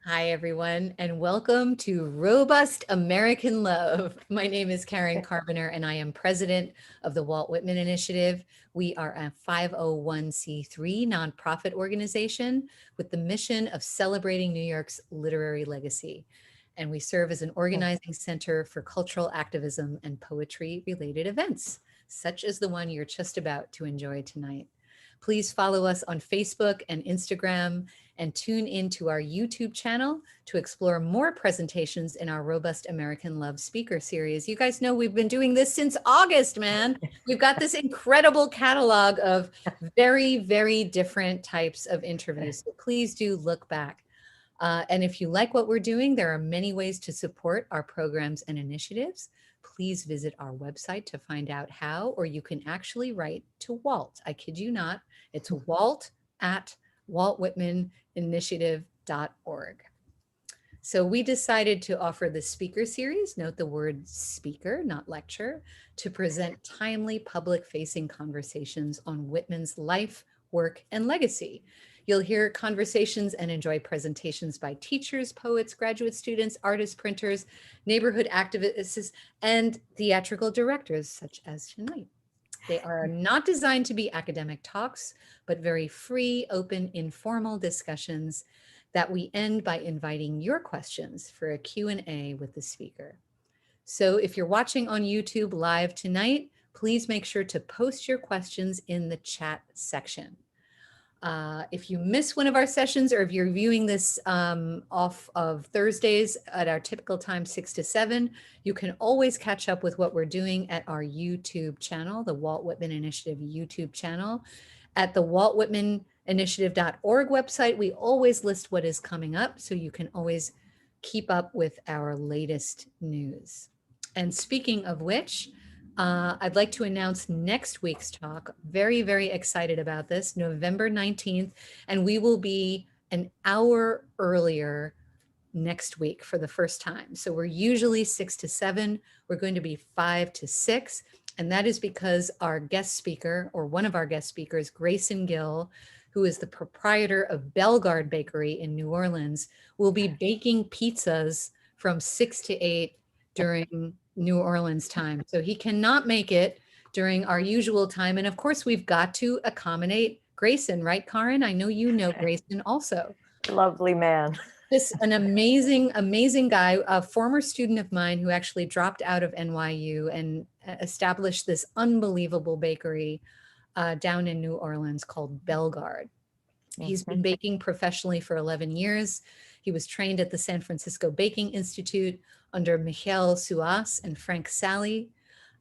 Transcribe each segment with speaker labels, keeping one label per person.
Speaker 1: Hi, everyone, and welcome to Robust American Love. My name is Karin Karbiener, and I am president of the Walt Whitman Initiative. We are a 501c3 nonprofit organization with the mission of celebrating New York's literary legacy. And we serve as an organizing center for cultural activism and poetry-related events, such as the one you're just about to enjoy tonight. Please follow us on Facebook and Instagram and tune into our YouTube channel to explore more presentations in our Robust American Love speaker series. You guys know we've been doing this since August, man. We've got this incredible catalog of very, very different types of interviews. So please do look back. And if you like what we're doing, there are many ways to support our programs and initiatives. Please visit our website to find out how, or you can actually write to Walt. I kid you not. It's Walt at waltwhitmaninitiative.org. So we decided to offer the speaker series, note the word speaker, not lecture, to present timely public-facing conversations on Whitman's life, work, and legacy. You'll hear conversations and enjoy presentations by teachers, poets, graduate students, artists, printers, neighborhood activists, and theatrical directors, such as tonight. They are not designed to be academic talks, but very free, open, informal discussions that we end by inviting your questions for a Q&A with the speaker. So if you're watching on YouTube live tonight, please make sure to post your questions in the chat section. If you miss one of our sessions, or if you're viewing this off of Thursdays at our typical time, 6 to 7, you can always catch up with what we're doing at our YouTube channel, the Walt Whitman Initiative YouTube channel. At the waltwhitmaninitiative.org website, we always list what is coming up, so you can always keep up with our latest news. And speaking of which, I'd like to announce next week's talk. Very, very excited about this, November 19th, and we will be an hour earlier next week for the first time. So we're usually 6 to 7. We're going to be 5 to 6, and that is because our guest speaker, or one of our guest speakers, Grayson Gill, who is the proprietor of Bellegarde Bakery in New Orleans, will be baking pizzas from 6 to 8 during New Orleans time. So he cannot make it during our usual time. And of course, we've got to accommodate Grayson, right, Karin? I know you know Grayson also.
Speaker 2: Lovely man.
Speaker 1: This an amazing, amazing guy, a former student of mine who actually dropped out of NYU and established this unbelievable bakery down in New Orleans called Bellegarde. He's been baking professionally for 11 years. He was trained at the San Francisco Baking Institute under Michel Suas and Frank Sally,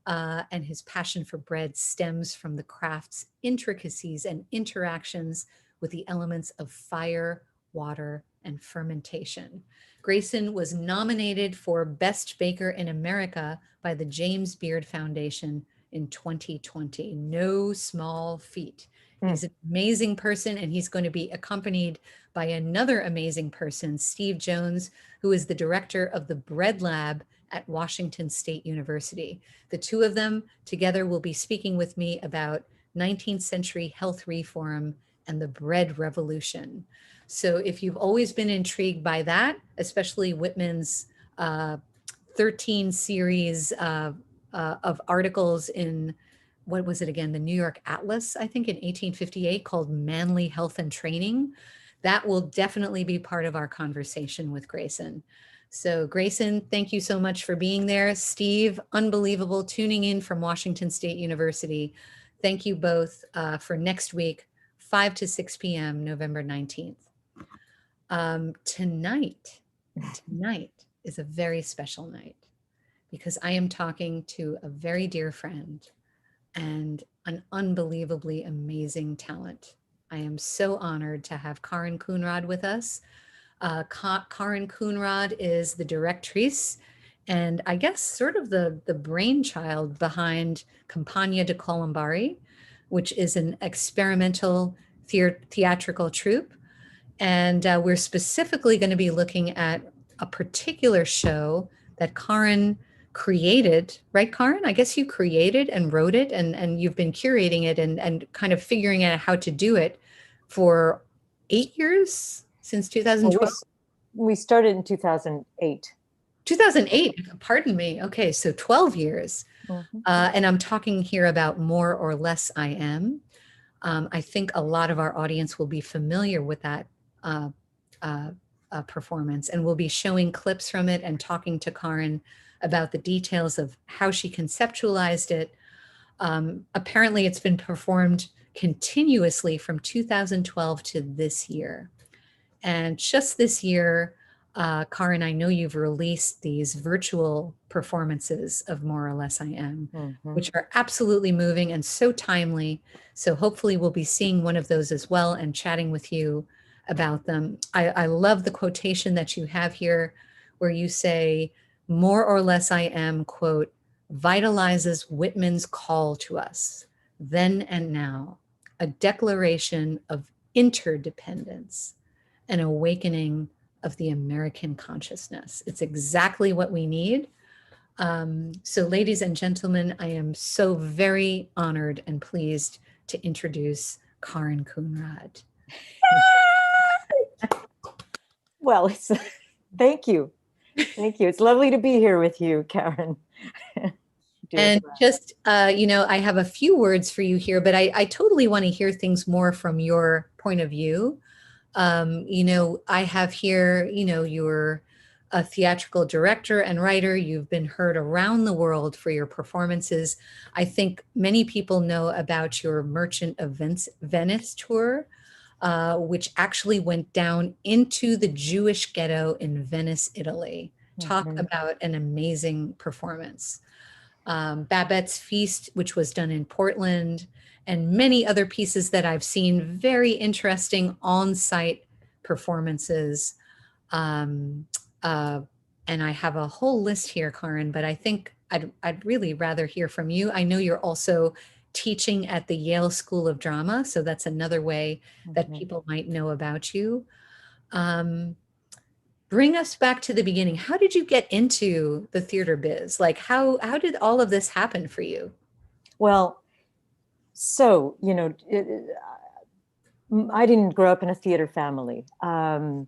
Speaker 1: and his passion for bread stems from the craft's intricacies and interactions with the elements of fire, water, and fermentation. Grayson was nominated for Best Baker in America by the James Beard Foundation in 2020. No small feat. He's an amazing person, and he's going to be accompanied by another amazing person, Steve Jones, who is the director of the Bread Lab at Washington State University. The two of them together will be speaking with me about 19th century health reform and the bread revolution. So if you've always been intrigued by that, especially Whitman's 13 series of articles in, what was it again, the New York Atlas, I think in 1858, called Manly Health and Training, that will definitely be part of our conversation with Grayson. So Grayson, thank you so much for being there. Steve, unbelievable, tuning in from Washington State University. Thank you both for next week, 5 to 6 p.m., November 19th. Tonight is a very special night because I am talking to a very dear friend and an unbelievably amazing talent. I am so honored to have Karin Coonrod with us. Karin Coonrod is the directrice and I guess sort of the brainchild behind Compagnia de Colombari, which is an experimental theatrical troupe. And we're specifically going to be looking at a particular show that Karin created, right, Karin? I guess you created and wrote it, and you've been curating it and kind of figuring out how to do it for 8 years, since 2012.
Speaker 2: We started in 2008.
Speaker 1: 2008, pardon me. Okay, so 12 years.
Speaker 2: Mhm.
Speaker 1: And I'm talking here about More or Less I Am. I think a lot of our audience will be familiar with that uh, uh, performance, and we'll be showing clips from it and talking to Karin about the details of how she conceptualized it. Apparently, it's been performed continuously from 2012 to this year. And just this year, Karin, I know you've released these virtual performances of More or Less I Am, which are absolutely moving and so timely. So hopefully we'll be seeing one of those as well and chatting with you about them. I love the quotation that you have here where you say, More or Less I Am, quote, vitalizes Whitman's call to us, then and now, a declaration of interdependence, an awakening of the American consciousness. It's exactly what we need. So, ladies and gentlemen, I am so very honored and pleased to introduce Karin Coonrod.
Speaker 2: Well, thank you. Thank you. It's lovely to be here with you, Karin.
Speaker 1: And just, I have a few words for you here, but I totally want to hear things more from your point of view. I have here, you're a theatrical director and writer. You've been heard around the world for your performances. I think many people know about your Merchant of Venice tour, which actually went down into the Jewish ghetto in Venice, Italy. Talk about an amazing performance. Babette's Feast, which was done in Portland, and many other pieces that I've seen, very interesting on-site performances. And I have a whole list here, Karin, but I think I'd really rather hear from you. I know you're also teaching at the Yale School of Drama, so that's another way that people might know about you. Bring us back to the beginning. How did you get into the theater biz? Like, how did all of this happen for you?
Speaker 2: Well, so, I didn't grow up in a theater family. And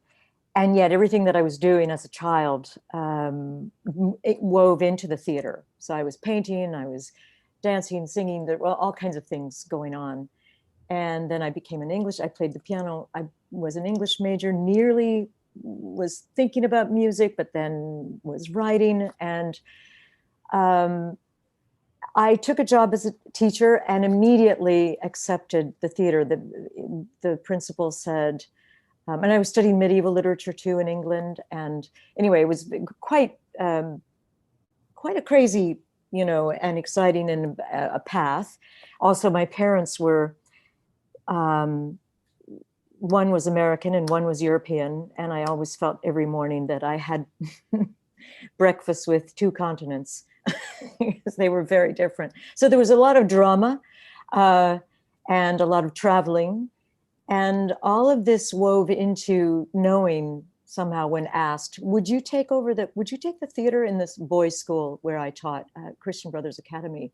Speaker 2: yet everything that I was doing as a child, it wove into the theater. So I was painting, I was dancing, singing, there were all kinds of things going on. And then I became I played the piano. I was an English major, nearly was thinking about music, but then was writing. And I took a job as a teacher and immediately accepted the theater. The principal said, and I was studying medieval literature too in England. And anyway, it was quite a crazy, and exciting and a path. Also, my parents were, one was American and one was European. And I always felt every morning that I had breakfast with two continents because they were very different. So there was a lot of drama and a lot of traveling. And all of this wove into knowing somehow when asked, would you take the theater in this boys' school where I taught at Christian Brothers Academy?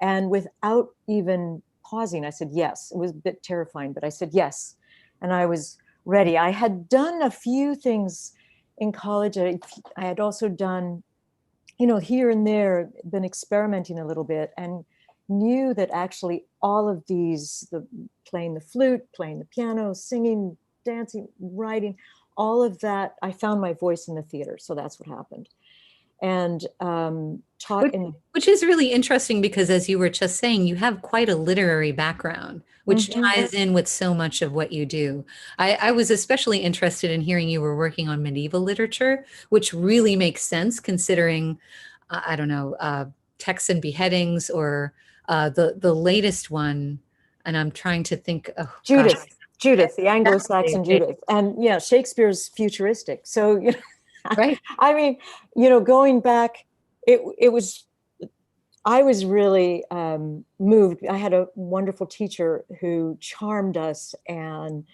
Speaker 2: And without even pausing, I said yes. It was a bit terrifying, but I said yes. And I was ready. I had done a few things in college. I had also done, here and there, been experimenting a little bit, and knew that actually all of these, playing the flute, playing the piano, singing, dancing, writing, all of that, I found my voice in the theater. So that's what happened. And taught
Speaker 1: which is really interesting because, as you were just saying, you have quite a literary background, which ties in with so much of what you do. I was especially interested in hearing you were working on medieval literature, which really makes sense considering, I don't know, texts and beheadings, or the latest one. And I'm trying to think. Oh,
Speaker 2: Judith, the Anglo-Saxon Judith. And yeah, Shakespeare's futuristic. So,
Speaker 1: right.
Speaker 2: I mean, going back, I was really moved. I had a wonderful teacher who charmed us and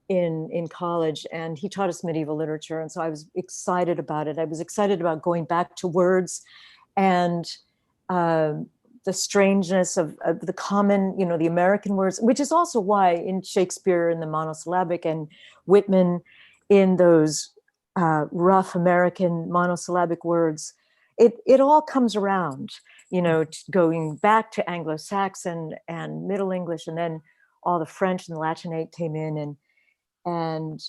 Speaker 2: in college, and he taught us medieval literature. And so I was excited about it. I was excited about going back to words and the strangeness of the common, the American words, which is also why in Shakespeare in the monosyllabic and Whitman in those rough American monosyllabic words, it all comes around, going back to Anglo-Saxon and Middle English, and then all the French and Latinate came in and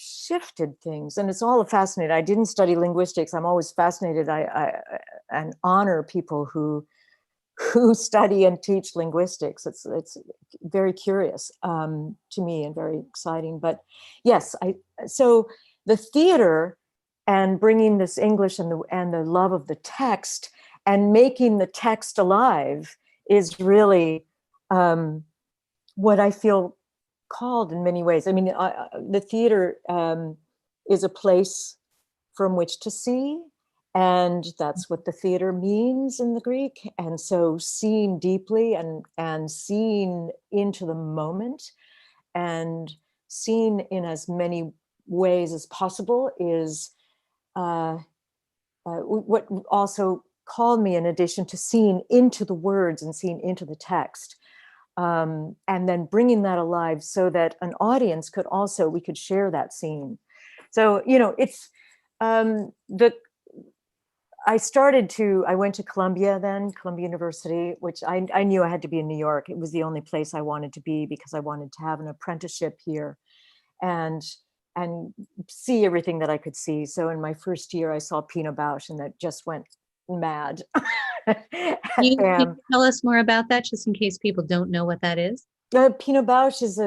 Speaker 2: shifted things. And it's all fascinating. I didn't study linguistics. I'm always fascinated. I and honor people who study and teach linguistics. It's very curious to me and very exciting. But yes, so the theater and bringing this English and the love of the text and making the text alive is really what I feel called in many ways. I mean, the theater is a place from which to see, and that's what the theater means in the Greek. And so seeing deeply and seeing into the moment and seeing in as many ways as possible is what also called me, in addition to seeing into the words and seeing into the text. And then bringing that alive so that an audience we could share that scene. So, it's I went to Columbia University, which I knew I had to be in New York. It was the only place I wanted to be because I wanted to have an apprenticeship here and see everything that I could see. So in my first year, I saw Pina Bausch, and that just went mad.
Speaker 1: Can you tell us more about that, just in case people don't know what that is?
Speaker 2: Pina Bausch is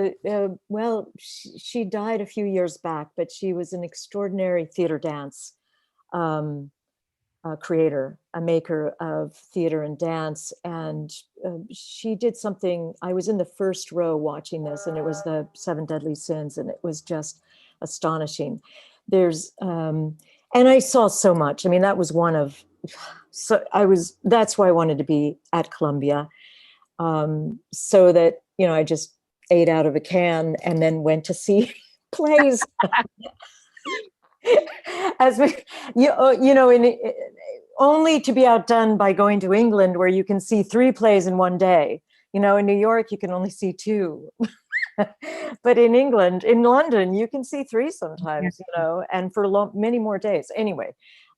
Speaker 2: she died a few years back, but she was an extraordinary theater dance creator, a maker of theater and dance. And she did something, I was in the first row watching this, and it was the 7 Deadly Sins, and it was just astonishing. And I saw so much. I mean, that was that's why I wanted to be at Columbia, so that, I just ate out of a can and then went to see plays. Only to be outdone by going to England, where you can see 3 plays in one day. In New York, you can only see 2. But in England, in London, you can see 3 sometimes, and for many more days. Anyway,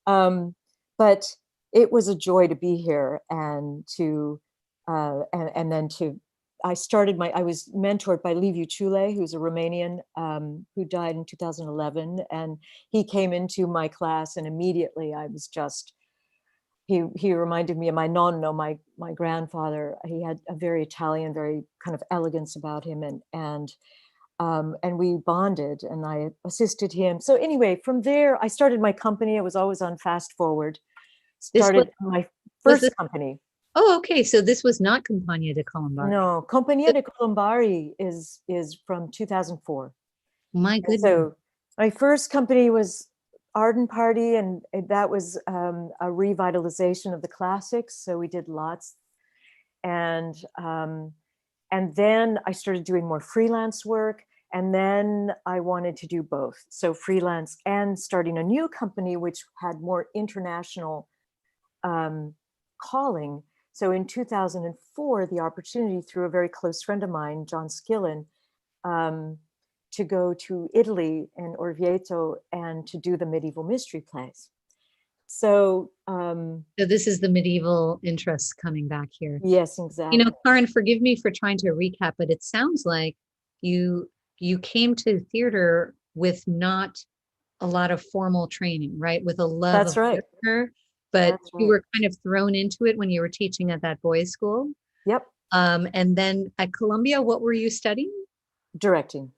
Speaker 2: but it was a joy to be here and to, and then to, I was mentored by Liviu Ciule, who's a Romanian who died in 2011. And he came into my class, and immediately I was just, he reminded me of my nonno, my grandfather. He had a very Italian, very kind of elegance about him, and we bonded, and I assisted him. So anyway, from there, I started my company. I was always on fast forward. Started my first company.
Speaker 1: Oh, okay. So this was not Compagnia de Colombari.
Speaker 2: No, Compagnia de Colombari is from 2004.
Speaker 1: My goodness.
Speaker 2: So my first company was Arden Party, and that was a revitalization of the classics. So we did lots. And then I started doing more freelance work. And then I wanted to do both. So freelance and starting a new company, which had more international calling. So in 2004, the opportunity, through a very close friend of mine, John Skillen, to go to Italy and Orvieto and to do the medieval mystery plays. So
Speaker 1: this is the medieval interest coming back here.
Speaker 2: Yes, exactly.
Speaker 1: Karin, forgive me for trying to recap, but it sounds like you came to theater with not a lot of formal training, right? With a love
Speaker 2: That's
Speaker 1: of
Speaker 2: right.
Speaker 1: theater, but you were kind of thrown into it when you were teaching at that boys' school.
Speaker 2: Yep.
Speaker 1: And then at Columbia, what were you studying?
Speaker 2: Directing.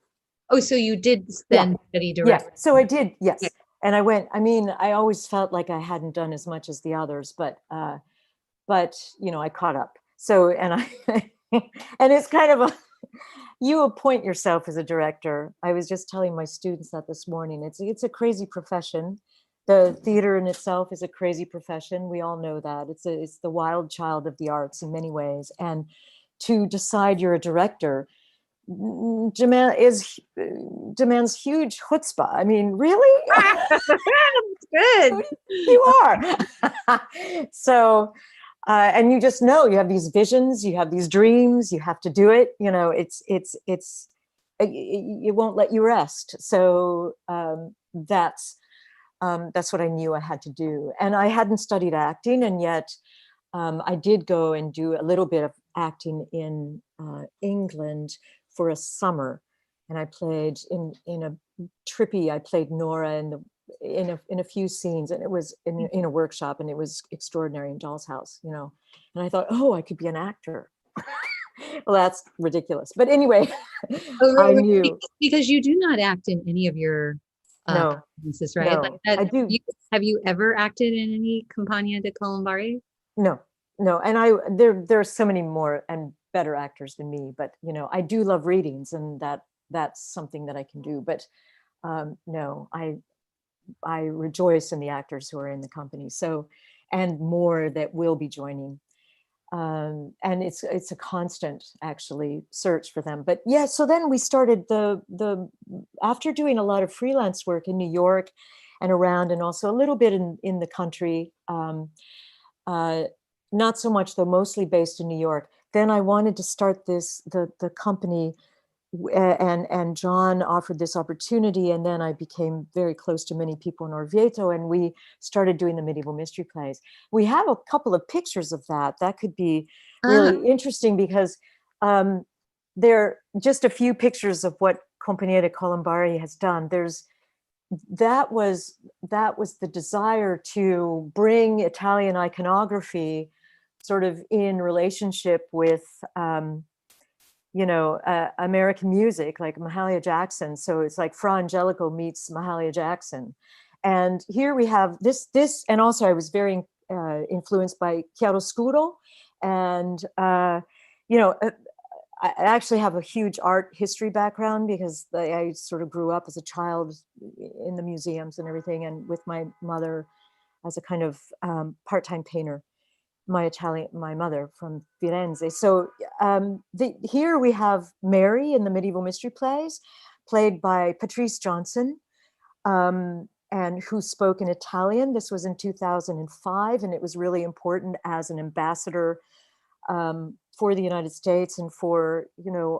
Speaker 1: Oh, so you did then study directing.
Speaker 2: Yeah, so I did, yes. Yeah. And I always felt like I hadn't done as much as the others, but I caught up. So, and it's kind of you appoint yourself as a director. I was just telling my students that this morning. It's a crazy profession. The theater in itself is a crazy profession. We all know that. It's the wild child of the arts in many ways. And to decide you're a director demands huge chutzpah. I mean, really?
Speaker 1: Good.
Speaker 2: You are. So, and you just know you have these visions, you have these dreams, you have to do it. it won't let you rest. So that's what I knew I had to do. And I hadn't studied acting, and yet I did go and do a little bit of acting in England for a summer. And I played in a trippy, I played Nora in a few scenes, and it was in a workshop, and it was extraordinary, in Doll's House, you know. And I thought, oh, I could be an actor. Well, that's ridiculous. But anyway,
Speaker 1: Oh,
Speaker 2: I
Speaker 1: right,
Speaker 2: knew.
Speaker 1: because you do not act in any of your
Speaker 2: No,
Speaker 1: performances, right? Like
Speaker 2: no,
Speaker 1: that.
Speaker 2: I do.
Speaker 1: Have you ever acted in any Compagnia de Colombari?
Speaker 2: No, no. And there are so many more and better actors than me, but you know, I do love readings, and that's something that I can do. But no, I rejoice in the actors who are in the company. So, and more that will be joining. And it's a constant, actually, search for them. But yeah, so then we started after doing a lot of freelance work in New York and around, and also a little bit in the country, not so much though, mostly based in New York. Then I wanted to start the company, and John offered this opportunity, and then I became very close to many people in Orvieto, and we started doing the medieval mystery plays. We have a couple of pictures of that. That could be really interesting, because there are just a few pictures of what Compagnia de Colombari has done. That was the desire to bring Italian iconography sort of in relationship with American music, like Mahalia Jackson. So it's like Fra Angelico meets Mahalia Jackson. And here we have this, and also I was very influenced by chiaroscuro. And, I actually have a huge art history background, because I sort of grew up as a child in the museums and everything, and with my mother as a kind of part-time painter. My mother from Firenze. So here we have Mary in the medieval mystery plays, played by Patrice Johnson, and who spoke in Italian. This was in 2005, and it was really important as an ambassador for the United States and for,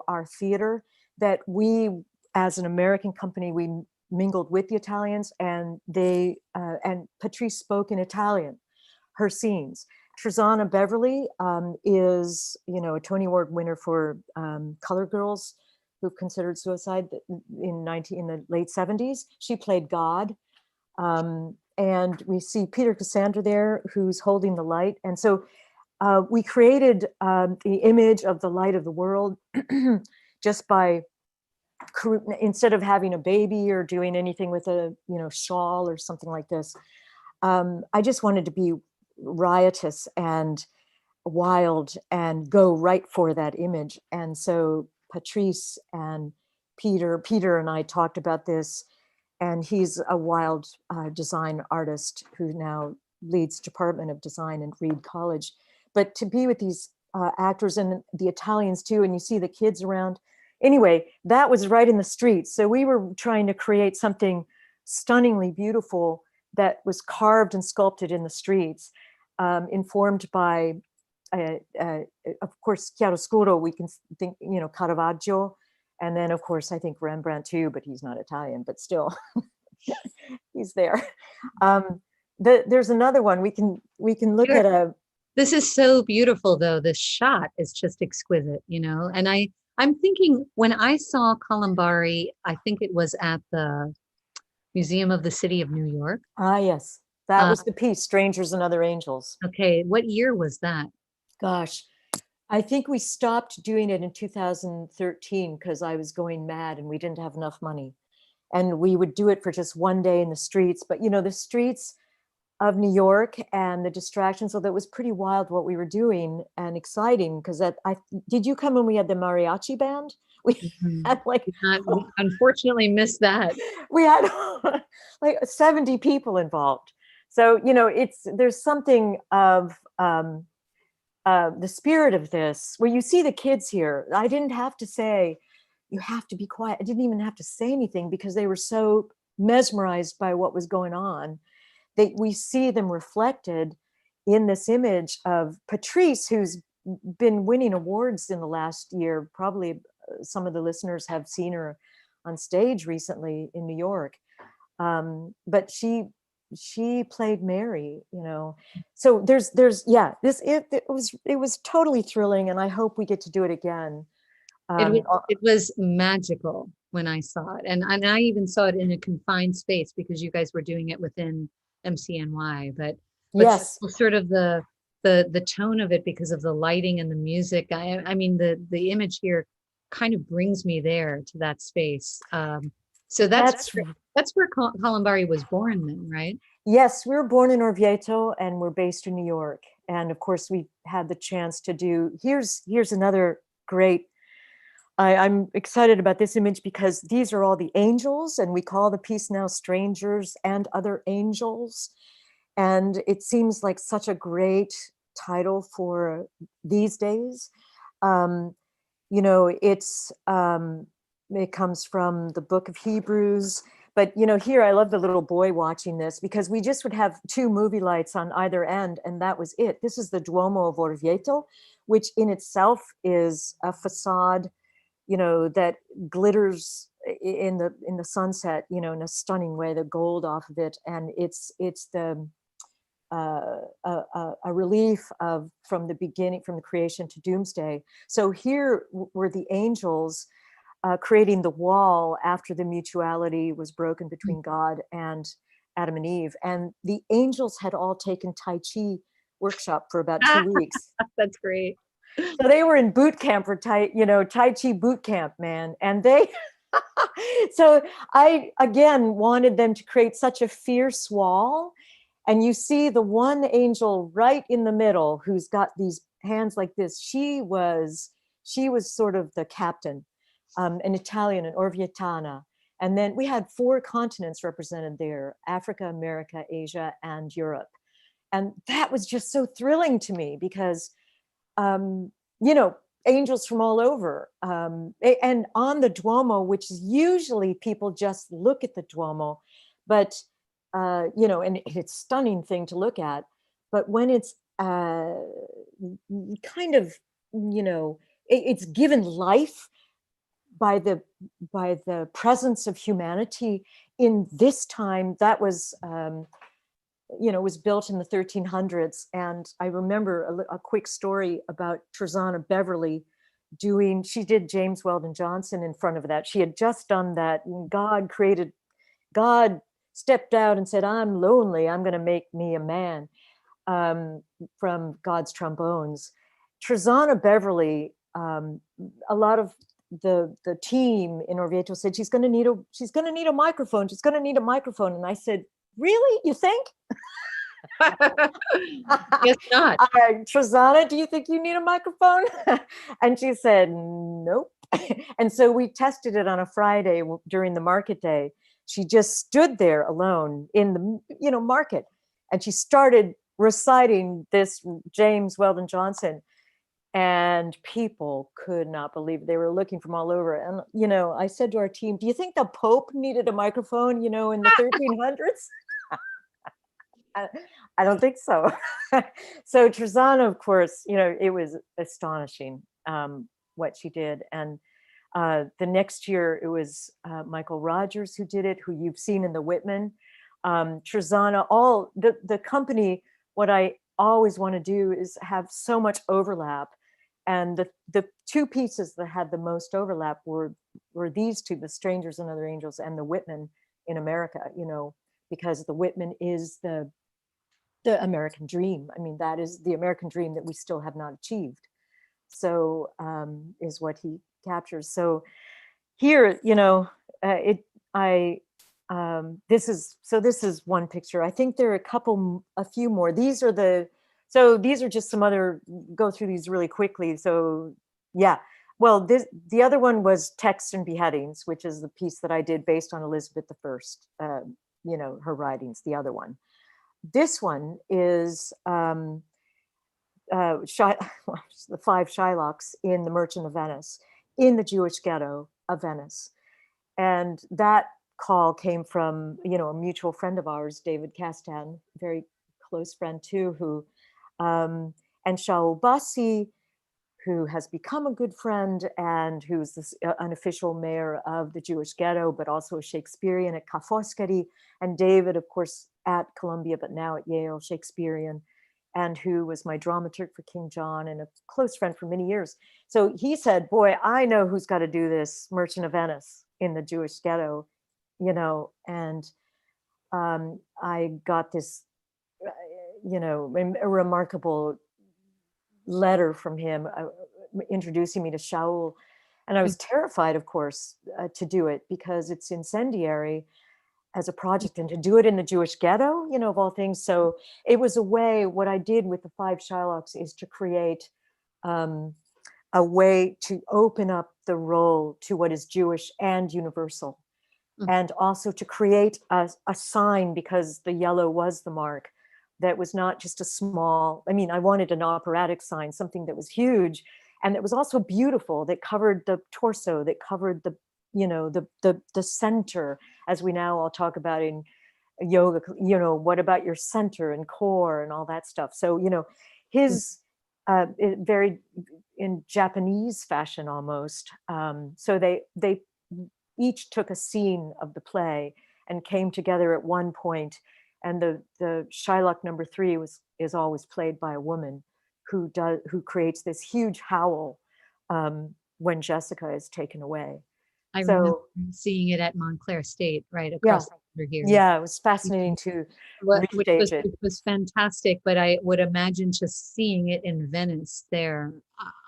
Speaker 2: our theater, that we, as an American company, we mingled with the Italians, and and Patrice spoke in Italian, her scenes. Trezana Beverly is, a Tony Award winner for Color Girls Who Considered Suicide in the late 70s. She played God. And we see Peter Cassandra there, who's holding the light. And so we created the image of the light of the world just by, instead of having a baby or doing anything with a, shawl or something like this. I just wanted to be riotous and wild and go right for that image. And so Patrice and Peter and I talked about this, and he's a wild design artist who now leads Department of Design in Reed College. But to be with these actors, and the Italians too, and you see the kids around. Anyway, that was right in the streets. So we were trying to create something stunningly beautiful that was carved and sculpted in the streets, informed by, of course, chiaroscuro. We can think, Caravaggio, and then, of course, I think Rembrandt too, but he's not Italian, but still, he's there. There's another one. We can look at a.
Speaker 1: This is so beautiful, though. This shot is just exquisite, And I'm thinking, when I saw Colombari, I think it was at the Museum of the City of New York.
Speaker 2: Ah, yes. That was the piece, Strangers and Other Angels.
Speaker 1: Okay. What year was that?
Speaker 2: Gosh, I think we stopped doing it in 2013 because I was going mad and we didn't have enough money. And we would do it for just one day in the streets. But, the streets of New York and the distractions, so that was pretty wild what we were doing, and exciting, because did you come when we had the mariachi band? We had we
Speaker 1: unfortunately missed that.
Speaker 2: We had like 70 people involved. So, there's something of the spirit of this, where you see the kids here. I didn't have to say, you have to be quiet. I didn't even have to say anything, because they were so mesmerized by what was going on. We see them reflected in this image of Patrice, who's been winning awards in the last year, probably some of the listeners have seen her on stage recently in New York. But she played Mary, you know. So it was totally thrilling, and I hope we get to do it again.
Speaker 1: It was magical when I saw it. And I even saw it in a confined space because you guys were doing it within MCNY, but
Speaker 2: Yes,
Speaker 1: sort of the tone of it because of the lighting and the music. I mean the image here kind of brings me there to that space. So
Speaker 2: that's
Speaker 1: that's where Colombari was born then, right?
Speaker 2: yes. We were born in Orvieto, and we're based in New York. And of course, we had the chance to do. Here's another great. I'm excited about this image because these are all the angels, and we call the piece now "Strangers and Other Angels." And it seems like such a great title for these days. Um, you know, it comes from the book of Hebrews. But, you know, here I love the little boy watching this because we just would have two movie lights on either end, and that was it. This is the Duomo of Orvieto, which in itself is a facade, you know, that glitters in the sunset, you know, in a stunning way, the gold off of it. And it's the a relief of from the beginning, from the creation to doomsday. So here were the angels creating the wall after the mutuality was broken between God and Adam and Eve. And the angels had all taken Tai Chi workshop for about 2 weeks.
Speaker 1: That's great.
Speaker 2: So they were in boot camp for Tai Chi boot camp, man. And they, so I again wanted them to create such a fierce wall. And you see the one angel right in the middle who's got these hands like this. She was sort of the captain, an Italian, an Orvietana. And then we had 4 continents represented there: Africa, America, Asia, and Europe. And that was just so thrilling to me because, you know, angels from all over. And on the Duomo, which is usually people just look at the Duomo, but, you know, and it's a stunning thing to look at. But when it's kind of, you know, it's given life by the presence of humanity in this time. That was, you know, was built in the 1300s. And I remember a quick story about Trezana Beverly she did James Weldon Johnson in front of that. She had just done that. God stepped out and said, "I'm lonely, I'm going to make me a man," from God's Trombones. Trezana Beverly, a lot of the team in Orvieto said she's going to need a microphone. She's going to need a microphone. And I said, "Really? You think?"
Speaker 1: Guess not.
Speaker 2: Trezana, do you think you need a microphone? And she said, "Nope." And so we tested it on a Friday during the market day. She just stood there alone in the, you know, market, and she started reciting this James Weldon Johnson, and people could not believe it. They were looking from all over. And, you know, I said to our team, "Do you think the Pope needed a microphone, you know, in the 1300s?" I don't think so. So Trezana, of course, you know, it was astonishing what she did. And the next year it was Michael Rogers who did it, who you've seen in the Whitman. Trezana, all the company, what I always want to do is have so much overlap. And the 2 pieces that had the most overlap were these 2, the Strangers and Other Angels, and the Whitman in America, you know, because the Whitman is the American dream. I mean, that is the American dream that we still have not achieved. So is what he captures. So here, you know, this is one picture. I think there are a few more. These are just some other, go through these really quickly. So yeah, well, the other one was Texts and Beheadings, which is the piece that I did based on Elizabeth I, you know, her writings, the other one. This one is the 5 Shylocks in The Merchant of Venice, in the Jewish ghetto of Venice. And that call came from, you know, a mutual friend of ours, David Castan, very close friend too, who, and Shaul Bassi, who has become a good friend and who's this unofficial mayor of the Jewish ghetto, but also a Shakespearean at Ca' Foscari, and David, of course, at Columbia, but now at Yale, Shakespearean, and who was my dramaturg for King John and a close friend for many years. So he said, boy, I know who's got to do this Merchant of Venice in the Jewish ghetto, you know, and I got this, you know, a remarkable letter from him introducing me to Shaul. And I was terrified, of course, to do it because it's incendiary as a project and to do it in the Jewish ghetto, you know, of all things. So it was a way, what I did with the 5 Shylocks is to create a way to open up the role to what is Jewish and universal. And also to create a sign, because the yellow was the mark, that was not just a small, I mean, I wanted an operatic sign, something that was huge and that was also beautiful, that covered the torso, that covered the, you know, the center, as we now all talk about in yoga, you know, what about your center and core and all that stuff. So, you know, his very in Japanese fashion almost. So they each took a scene of the play and came together at one point. And the Shylock number 3 is always played by a woman who creates this huge howl when Jessica is taken away.
Speaker 1: I remember seeing it at Montclair State, right across the here.
Speaker 2: Yeah, it was fascinating to restage it.
Speaker 1: Which was fantastic, but I would imagine just seeing it in Venice there,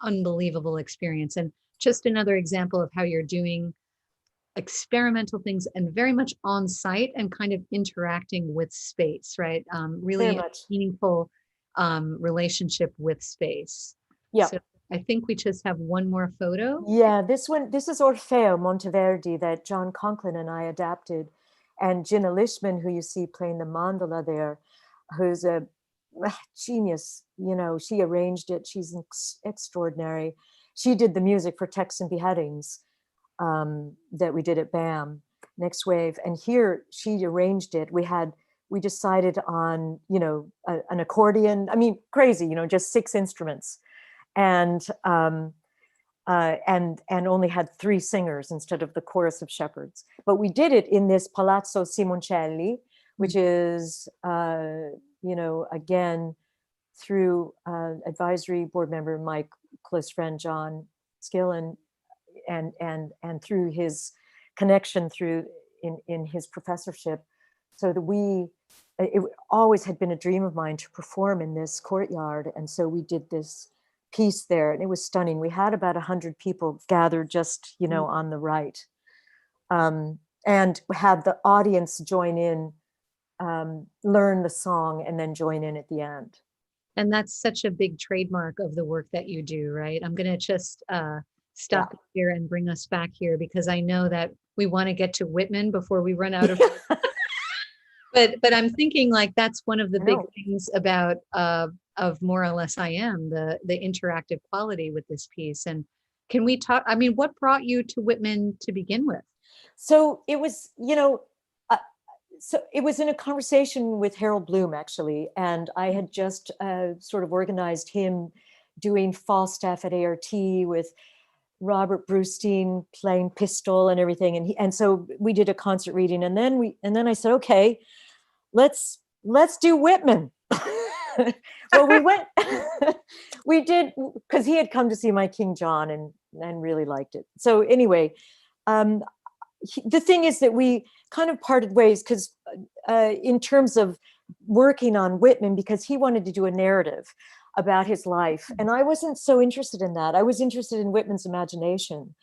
Speaker 1: unbelievable experience. And just another example of how you're doing experimental things and very much on site and kind of interacting with space, right? Really meaningful relationship with space.
Speaker 2: Yeah.
Speaker 1: So I think we just have one more photo.
Speaker 2: Yeah, this is Orfeo Monteverdi that John Conklin and I adapted. And Gina Lishman, who you see playing the mandala there, who's a genius, you know, she arranged it. She's extraordinary. She did the music for Texts and Beheadings that we did at BAM, Next Wave. And here she arranged it. We decided on, you know, an accordion. I mean, crazy, you know, just 6 instruments. And only had 3 singers instead of the chorus of shepherds. But we did it in this Palazzo Simoncelli, which is, you know, again, through advisory board member, my close friend, John Skill, and through his connection in his professorship, so that it always had been a dream of mine to perform in this courtyard. And so we did this piece there, and it was stunning. We had about 100 people gathered just, you know, on the right, and had the audience join in, learn the song, and then join in at the end.
Speaker 1: And that's such a big trademark of the work that you do, right? I'm going to just stop here and bring us back here, because I know that we want to get to Whitman before we run out of but I'm thinking, like, that's one of the big things about of More or Less I Am, the interactive quality with this piece. And can we talk, I mean, what brought you to Whitman to begin with?
Speaker 2: So it was, you know, so it was in a conversation with Harold Bloom, actually, and I had just sort of organized him doing Falstaff at ART with Robert Brustein playing pistol and everything, and so we did a concert reading, and then I said, okay, let's do Whitman. Well, we went, we did, because he had come to see my King John and really liked it. So anyway, the thing is that we kind of parted ways, because in terms of working on Whitman, because he wanted to do a narrative about his life, and I wasn't so interested in that. I was interested in Whitman's imagination,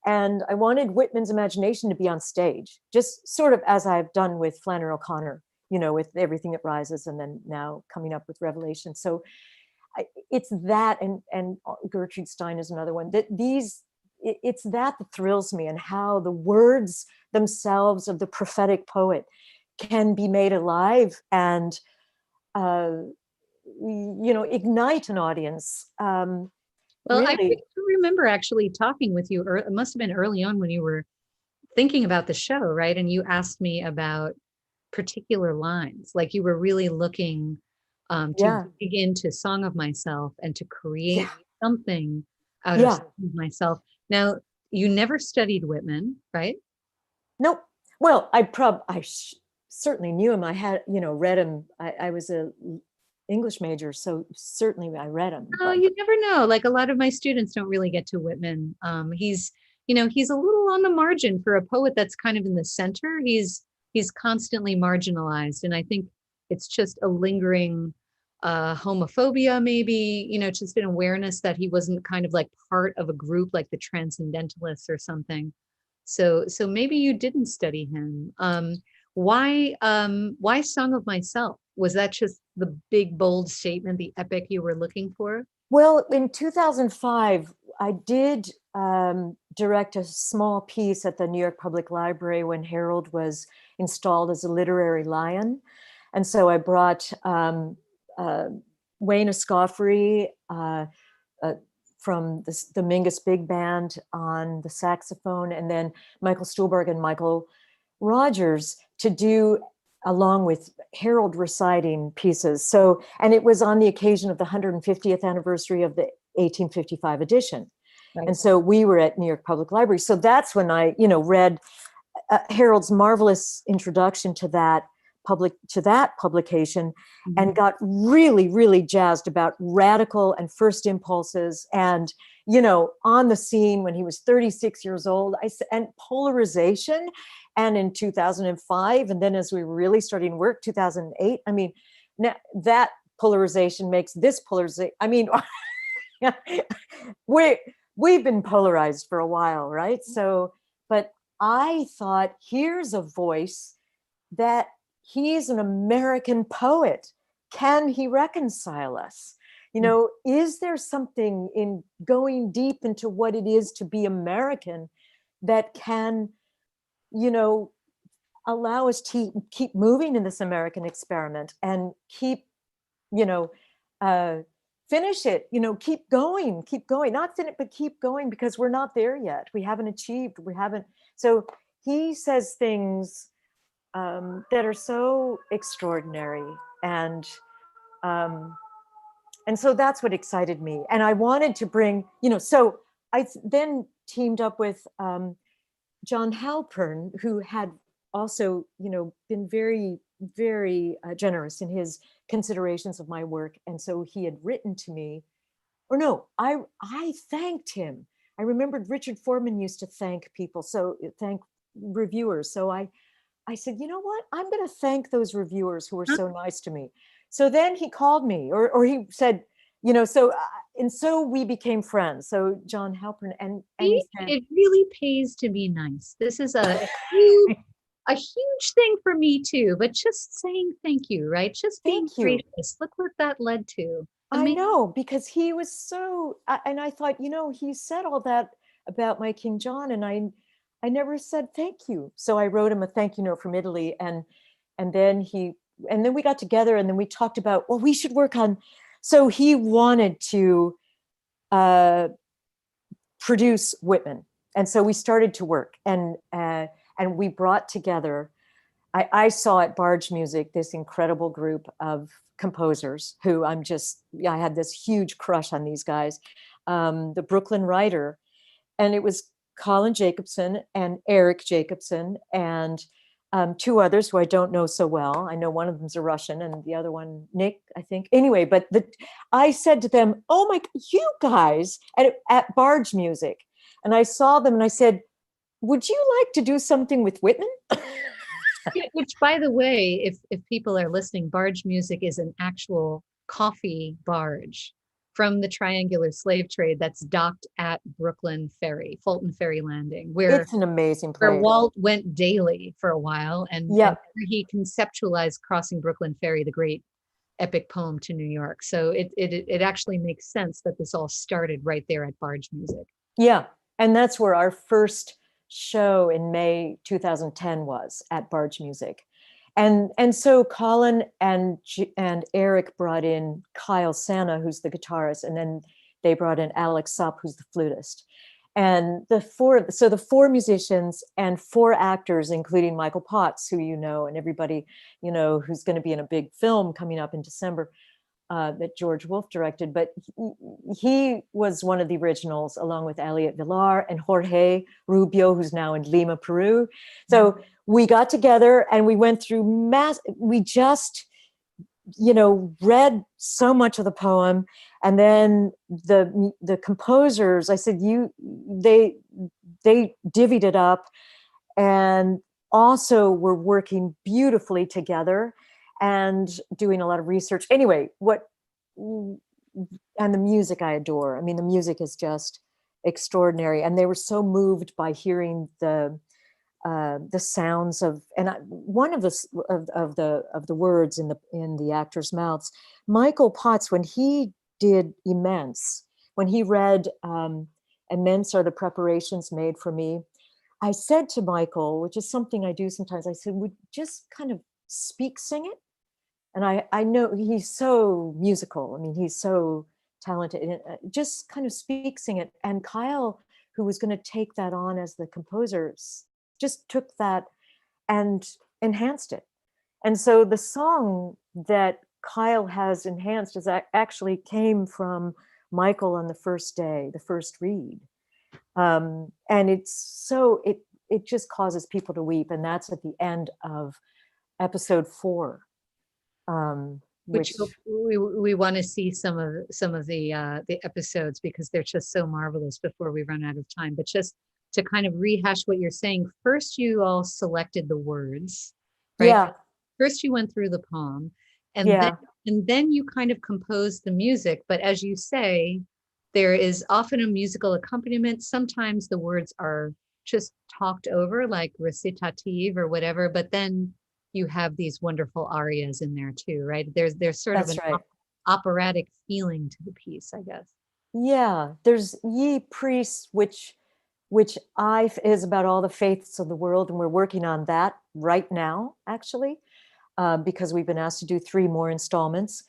Speaker 2: and I wanted Whitman's imagination to be on stage, just sort of as I've done with Flannery O'Connor, you know, with Everything That Rises, and then now coming up with Revelation. So it's that, and Gertrude Stein is another one, that it's that thrills me, and how the words themselves of the prophetic poet can be made alive and, you know, ignite an audience.
Speaker 1: Well,
Speaker 2: really.
Speaker 1: I remember actually talking with you, it must have been early on when you were thinking about the show, right? And you asked me about particular lines, like you were really looking to dig into Song of Myself and to create something out of
Speaker 2: Yeah.
Speaker 1: myself. Now, you never studied Whitman, right?
Speaker 2: Nope. Well, certainly knew him. I had, read him. I was a English major, so certainly I read him.
Speaker 1: Oh,
Speaker 2: But
Speaker 1: you never know. Like a lot of my students don't really get to Whitman. He's a little on the margin for a poet that's kind of in the center. He's constantly marginalized, and I think it's just a lingering homophobia, maybe, just an awareness that he wasn't kind of like part of a group like the Transcendentalists or something. So maybe you didn't study him. Why Song of Myself? Was that just the big bold statement, the epic you were looking for?
Speaker 2: well, in 2005, I did direct a small piece at the New York Public Library when Harold was installed as a literary lion. And so I brought Wayne Escoffery from the Mingus Big Band on the saxophone, and then Michael Stuhlbarg and Michael Rogers to do, along with Harold, reciting pieces. So, and it was on the occasion of the 150th anniversary of the 1855 edition.
Speaker 1: Right.
Speaker 2: And so we were at New York Public Library. So that's when I, read Harold's marvelous introduction to that publication, and got really, really jazzed about radical and first impulses, and on the scene when he was 36 years old, and polarization. And in 2005, and then as we were really starting work, 2008, I mean, now that polarization makes this polarization. I mean, we've been polarized for a while, right? So, but I thought, here's a voice that he's an American poet. Can he reconcile us? Is there something in going deep into what it is to be American that can, allow us to keep moving in this American experiment and keep, finish it, keep going, not finish, but keep going, because we're not there yet. We haven't achieved, so he says things that are so extraordinary, and so that's what excited me. And I wanted to bring, so I then teamed up with John Halpern, who had also, been very, very generous in his considerations of my work. And so he had written to me, or no, I thanked him. I remembered Richard Foreman used to thank people, so thank reviewers. So I said, you know what? I'm going to thank those reviewers who were so nice to me. So then he called me, or he said, and so we became friends. So John Halpern, and he said,
Speaker 1: it really pays to be nice. This is a huge thing for me too, but just saying thank you, right? Just being gracious. Look what that led to.
Speaker 2: I know, because he was so, and I thought, he said all that about my King John, and I never said thank you. So I wrote him a thank you note from Italy, and then we got together, and then we talked about, well, we should work on. So he wanted to produce Whitman, and so we started to work, and we brought together. I saw at Barge Music this incredible group of composers who I had this huge crush on these guys. The Brooklyn Writer, and it was Colin Jacobson and Eric Jacobson, and two others who I don't know so well. I know one of them's a Russian, and the other one, Nick, I think. Anyway, but I said to them, oh my, you guys at Barge Music. And I saw them and I said, would you like to do something with Whitman?
Speaker 1: Which, by the way, if people are listening, Barge Music is an actual coffee barge from the triangular slave trade that's docked at Brooklyn Ferry, Fulton Ferry Landing, where
Speaker 2: it's an amazing place.
Speaker 1: Where Walt went daily for a while, and he conceptualized Crossing Brooklyn Ferry, the great epic poem to New York. So it actually makes sense that this all started right there at Barge Music.
Speaker 2: Yeah, and that's where our first show in May 2010 was, at Barge Music. And so Colin and Eric brought in Kyle Santa, who's the guitarist, and then they brought in Alex Supp, who's the flutist. And the four musicians and four actors, including Michael Potts, who and everybody who's going to be in a big film coming up in December, that George Wolfe directed, but he was one of the originals, along with Elliot Villar and Jorge Rubio, who's now in Lima, Peru. So we got together and we went through we just, read so much of the poem. And then the composers, I said, they divvied it up and also were working beautifully together and doing a lot of research. Anyway, and the music I adore. I mean, the music is just extraordinary. And they were so moved by hearing the sounds of, and one of the words in the actors' mouths. Michael Potts, when he did Immense, when he read Immense are the preparations made for me, I said to Michael, which is something I do sometimes, I said, would just kind of sing it? And I know he's so musical. I mean, he's so talented. And just kind of sing it. And Kyle, who was going to take that on as the composer, just took that and enhanced it. And so the song that Kyle has enhanced actually came from Michael on the first day, the first read. And it just causes people to weep. And that's at the end of episode 4.
Speaker 1: Which we want to see some of the episodes, because they're just so marvelous before we run out of time. But just to kind of rehash what you're saying, first you all selected the words, right?
Speaker 2: Yeah.
Speaker 1: First you went through the poem, and then you kind of composed the music. But as you say, there is often a musical accompaniment. Sometimes the words are just talked over, like recitative or whatever, but then you have these wonderful arias in there too, right? There's sort of an operatic feeling to the piece, I guess.
Speaker 2: Yeah, there's Ye Priests, which is about all the faiths of the world, and we're working on that right now, actually, because we've been asked to do 3 more installments,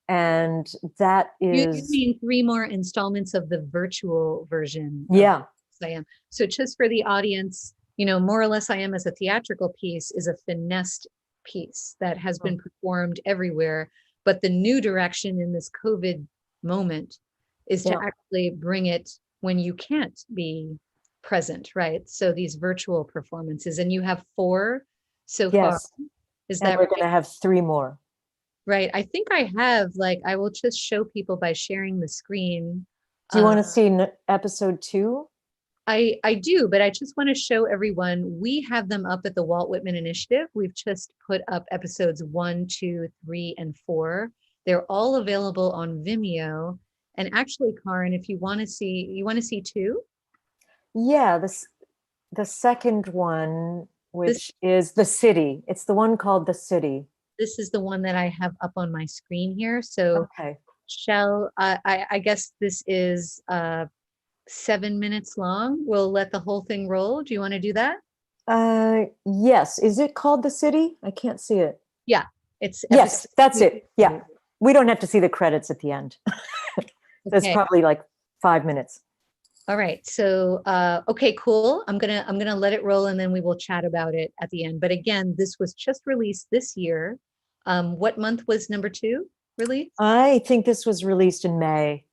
Speaker 2: and that is.
Speaker 1: You mean 3 more installments of the virtual version?
Speaker 2: Yeah.
Speaker 1: I Am. So just for the audience, More or Less I Am as a theatrical piece is a finessed piece that has been performed everywhere. But the new direction in this COVID moment is to actually bring it when you can't be present, right? So these virtual performances, and you have 4 so far. Is that
Speaker 2: we're going to have 3 more.
Speaker 1: Right. I think I have, I will just show people by sharing the screen.
Speaker 2: Do you want to see episode 2?
Speaker 1: I do, but I just want to show everyone, we have them up at the Walt Whitman Initiative. We've just put up episodes 1, 2, 3, and 4. They're all available on Vimeo. And actually, Karin, if you want to see 2?
Speaker 2: Yeah, the second one, which is The City. It's the one called The City.
Speaker 1: This is the one that I have up on my screen here. So I guess this is 7 minutes long. We'll let the whole thing roll. Do you want to do that?
Speaker 2: Yes. Is it called The City? I can't see it.
Speaker 1: Yeah,
Speaker 2: yes, that's it. Yeah. We don't have to see the credits at the end. That's probably 5 minutes.
Speaker 1: All right. So, okay, cool. I'm going to let it roll, and then we will chat about it at the end. But again, this was just released this year. What month was number 2 released?
Speaker 2: I think this was released in May.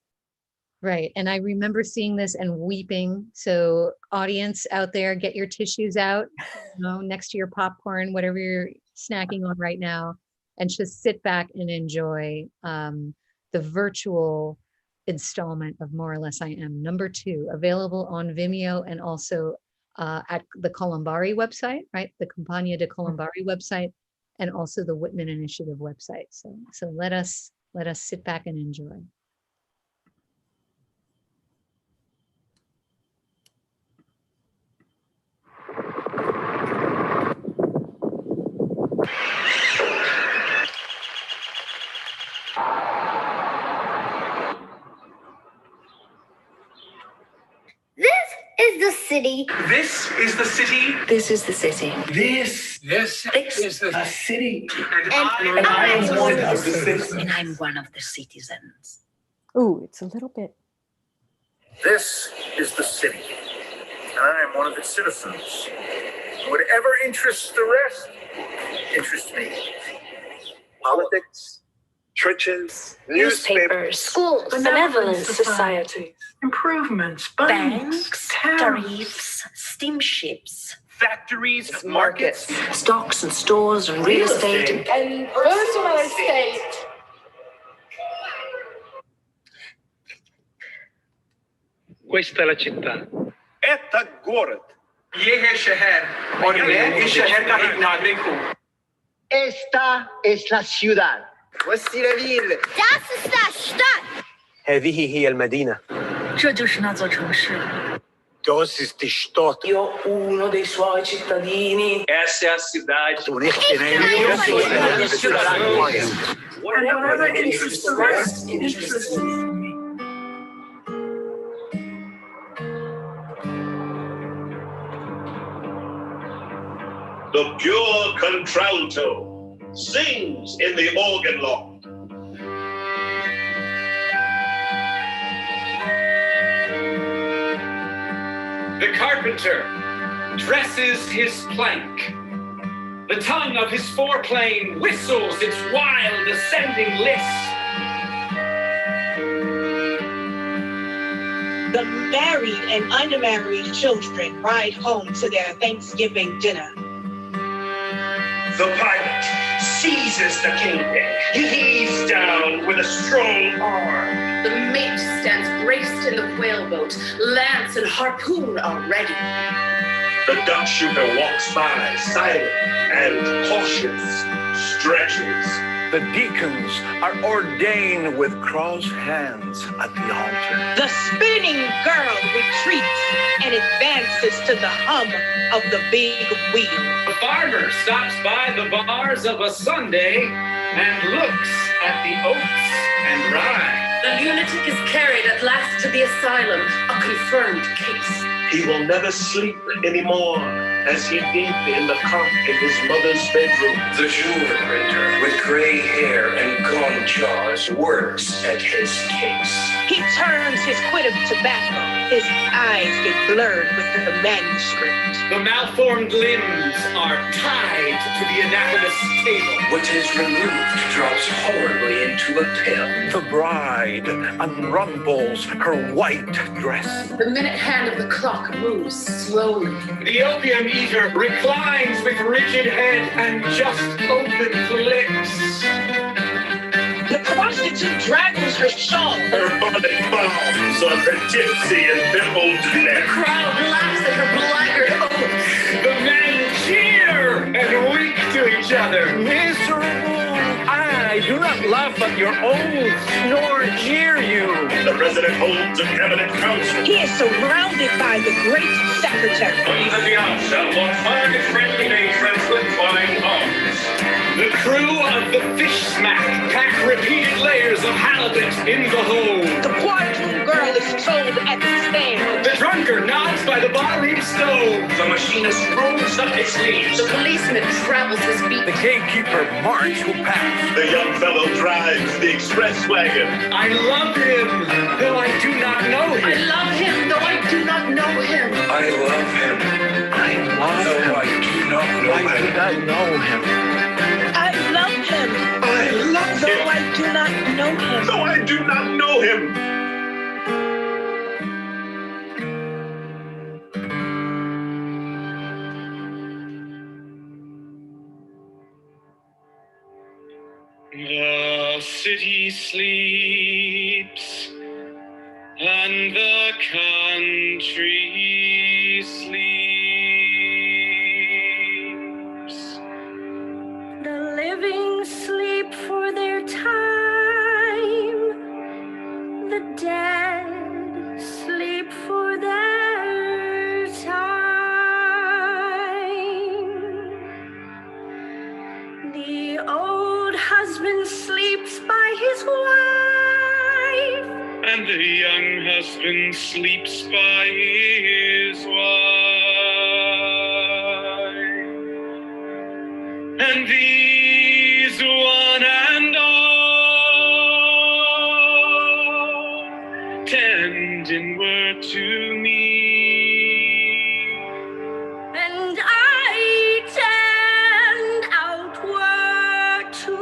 Speaker 1: Right. And I remember seeing this and weeping. So audience out there, get your tissues out, next to your popcorn, whatever you're snacking on right now, and just sit back and enjoy the virtual installment of More or Less I Am, number 2, available on Vimeo and also at the Colombari website, right? The Compagnia de Colombari website, and also the Whitman Initiative website. So let us sit back and enjoy.
Speaker 3: Is the city.
Speaker 4: This is the city.
Speaker 3: This is the city.
Speaker 4: This is the city. And
Speaker 3: I am one of the
Speaker 4: citizens.
Speaker 3: And I'm one of the citizens.
Speaker 2: Ooh, it's a little bit.
Speaker 5: This is the city, and I am one of its citizens. Whatever interests the rest interests me. Politics, churches,
Speaker 3: newspapers, schools,
Speaker 6: benevolent societies,
Speaker 4: improvements,
Speaker 3: banks, tariffs, steamships,
Speaker 5: factories, markets,
Speaker 6: stocks and stores and real estate.
Speaker 7: and personal estate.
Speaker 4: Questa è la città.
Speaker 5: Это город.
Speaker 4: ये है शहर और मैं इस शहर का एक नागरिक हूँ.
Speaker 8: Esta es la ciudad.
Speaker 9: Voici la ville.
Speaker 3: Das ist das Stadt.
Speaker 9: هذه هي المدينة.
Speaker 6: 这就是那座城市。
Speaker 5: Das ist die Stadt.
Speaker 6: Io uno dei suoi cittadini.
Speaker 4: Essa é a cidade.
Speaker 6: Whatever interests the rest interests me.
Speaker 5: The pure contralto sings in the organ loft.
Speaker 10: The carpenter dresses his plank. The tongue of his foreplane whistles its wild ascending list.
Speaker 11: The married and unmarried children ride home to their Thanksgiving dinner.
Speaker 5: The pilot seizes the kingpin. He heaves down with a strong arm.
Speaker 7: The mate stands braced in the whaleboat. Lance and harpoon are ready.
Speaker 5: The duck shooter walks by, silent and cautious, stretches.
Speaker 12: The deacons are ordained with crossed hands at the altar.
Speaker 11: The spinning girl retreats and advances to the hum of the big wheel.
Speaker 10: The farmer stops by the bars of a Sunday and looks at the oats and rye.
Speaker 7: The lunatic is carried at last to the asylum, a confirmed case.
Speaker 5: He will never sleep anymore, as he did in the cot in his mother's bedroom.
Speaker 10: The jewelry printer with gray hair and gaunt jaws works at his case.
Speaker 11: He turns his quid of tobacco. His eyes get blurred with the manuscript.
Speaker 10: The malformed limbs are tied to the anatomist's table. What is removed drops horribly into a pill.
Speaker 12: The bride unrumbles her white dress.
Speaker 7: The minute hand of the clock moves slowly.
Speaker 10: The opium eater reclines with rigid head and just opened lips.
Speaker 11: The prostitute draggles her shawl.
Speaker 5: Her bonnet bounds on her tipsy and dimpled neck.
Speaker 7: Crowd laughs at her blackguard oaths.
Speaker 10: The men cheer and wink to each other.
Speaker 12: Miserable! I do not laugh at your oaths, nor jeer you.
Speaker 5: The president holds a cabinet council.
Speaker 11: He is surrounded by the great secretary.
Speaker 10: On the piazza, 100 friendly patrons with fine arms. The crew of the fish smack pack repeated layers of halibut in the hold.
Speaker 11: The quadroon girl is told at the stand.
Speaker 10: The drunkard nods by the barroom stove. The machinist rolls up his sleeves.
Speaker 7: The policeman travels his beat.
Speaker 12: The gatekeeper march will pass.
Speaker 5: The young fellow drives the express wagon.
Speaker 10: I love him, though I do not know him.
Speaker 7: I love him, though I do not know him.
Speaker 10: I love him,
Speaker 12: I love him.
Speaker 10: though I do not know
Speaker 12: I do
Speaker 10: him.
Speaker 12: not know him.
Speaker 11: I love him,
Speaker 5: I love
Speaker 11: though
Speaker 5: him,
Speaker 11: I do not know him.
Speaker 5: though I do not know him.
Speaker 10: The city sleeps, and the country sleeps.
Speaker 13: The living sleep for their time. The dead sleep for their time. The old husband sleeps by his wife.
Speaker 10: And the young husband sleeps by his wife. And these one and all tend inward to me.
Speaker 13: And I tend outward to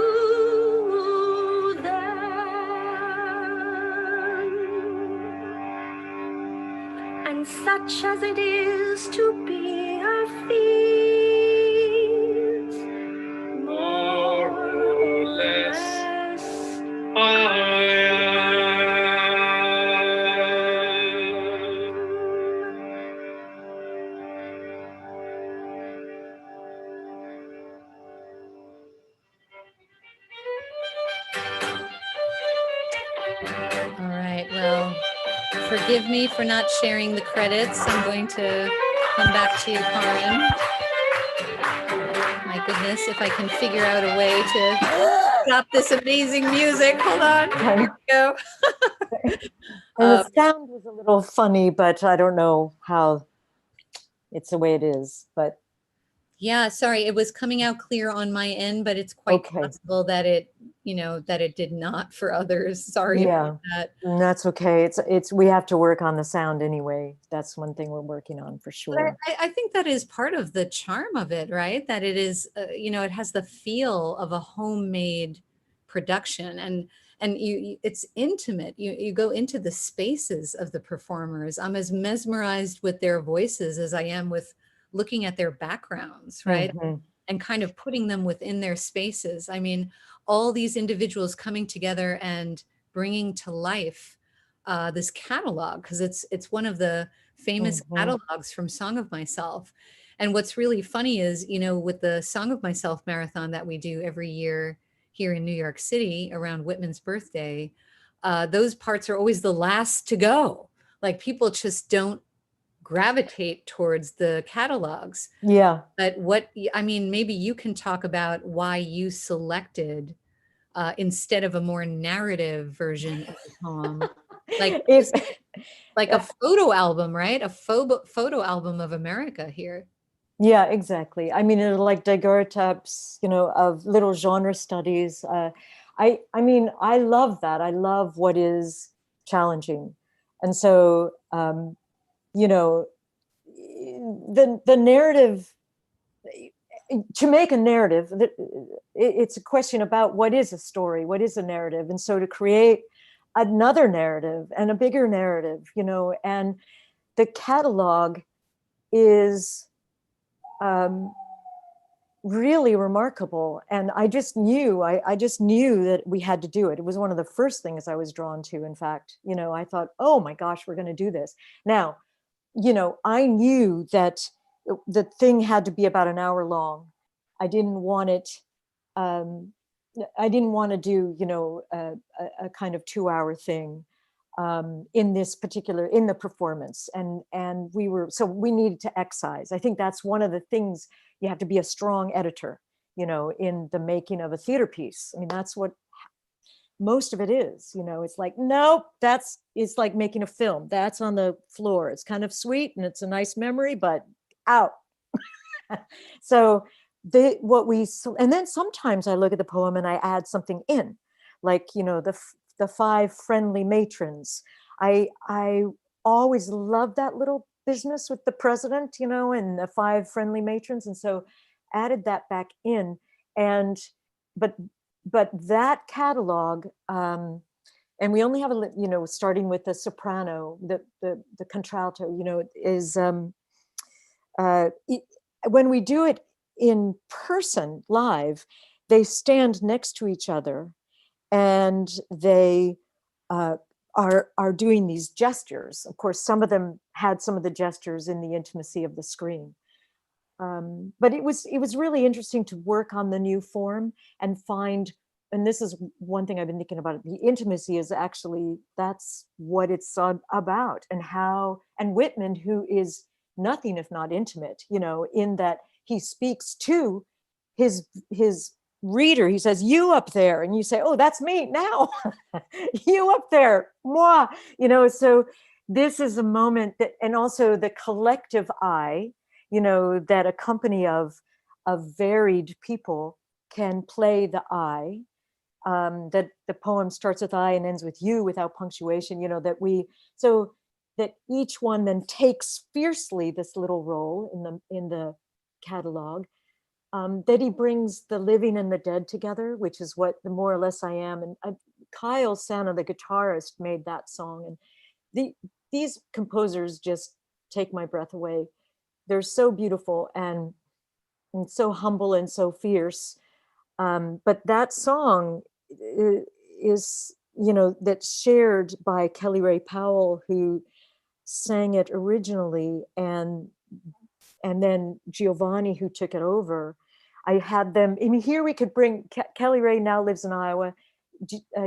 Speaker 13: them. much as it is to be a thief. More or less,
Speaker 1: All right, well, forgive me for not sharing the credits. I'm going to come back to you, Karin. My goodness, if I can figure out a way to stop this amazing music. Hold on, here we go.
Speaker 2: And the sound was a little funny, but I don't know how it's the way it is, but.
Speaker 1: Yeah, sorry, it was coming out clear on my end, but it's quite possible that it, that it did not for others. Sorry about that.
Speaker 2: That's okay. We have to work on the sound anyway. That's one thing we're working on for sure.
Speaker 1: I think that is part of the charm of it, right? That it is, it has the feel of a homemade production, and it's intimate. You go into the spaces of the performers. I'm as mesmerized with their voices as I am with looking at their backgrounds, right?
Speaker 2: Mm-hmm.
Speaker 1: And kind of putting them within their spaces. I mean, all these individuals coming together and bringing to life this catalog, because it's one of the famous catalogs from Song of Myself. And what's really funny is, with the Song of Myself marathon that we do every year here in New York City around Whitman's birthday, those parts are always the last to go. Like, people just don't gravitate towards the catalogs.
Speaker 2: Yeah.
Speaker 1: But maybe you can talk about why you selected instead of a more narrative version of the poem, like a photo album, right? A photo album of America here.
Speaker 2: Yeah, exactly. I mean, it's like daguerreotypes, of little genre studies. I mean, I love that. I love what is challenging. And so, the narrative, to make a narrative, it's a question about what is a story, what is a narrative. And so to create another narrative and a bigger narrative, and the catalog is really remarkable. And I just knew that we had to do it. It was one of the first things I was drawn to. In fact, I thought, oh my gosh, we're going to do this. Now, I knew that the thing had to be about an hour long. I didn't want it. I didn't want to do, a kind of 2-hour thing in the performance. And so we needed to excise. I think that's one of the things. You have to be a strong editor, in the making of a theater piece. I mean, that's what most of it is, it's like, nope, it's like making a film. That's on the floor. It's kind of sweet and it's a nice memory, but out. So and then sometimes I look at the poem and I add something in, like, the 5 friendly matrons. I always loved that little business with the president, and the 5 friendly matrons. And so added that back in. But that catalog, and we only have starting with the soprano, the contralto, is when we do it in person live, they stand next to each other and they are doing these gestures. Of course, some of them had some of the gestures in the intimacy of the screen. But it was really interesting to work on the new form and find, and this is one thing I've been thinking about, the intimacy is actually, that's what it's about. And Whitman, who is nothing if not intimate, in that he speaks to his reader. He says, you up there, and you say, oh, that's me now. You up there, moi, so this is a moment that, and also the collective I, that a company of varied people can play the I, that the poem starts with I and ends with you without punctuation, so that each one then takes fiercely this little role in the catalog, that he brings the living and the dead together, which is what the More or Less I Am. And Kyle Sana, the guitarist, made that song. And these composers just take my breath away. They're so beautiful and so humble and so fierce. But that song is, that's shared by Kelly Ray Powell, who sang it originally, and then Giovanni, who took it over. I had them, here we could bring, Kelly Ray now lives in Iowa,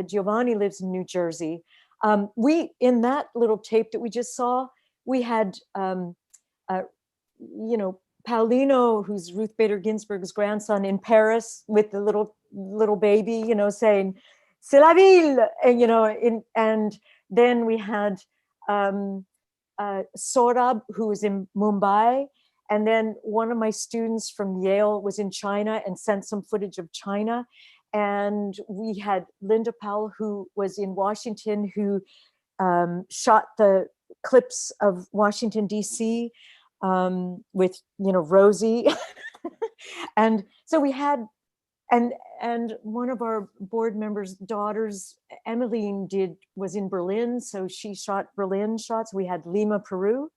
Speaker 2: Giovanni lives in New Jersey. In that little tape that we just saw, we had, Paulino, who's Ruth Bader Ginsburg's grandson, in Paris with the little baby, saying, "C'est la ville," and and then we had Sorab, who was in Mumbai, and then one of my students from Yale was in China and sent some footage of China, and we had Linda Powell, who was in Washington, who shot the clips of Washington D.C. With Rosie, and so we had, and one of our board members' daughters, Emmeline, was in Berlin, so she shot Berlin shots. We had Lima, Peru.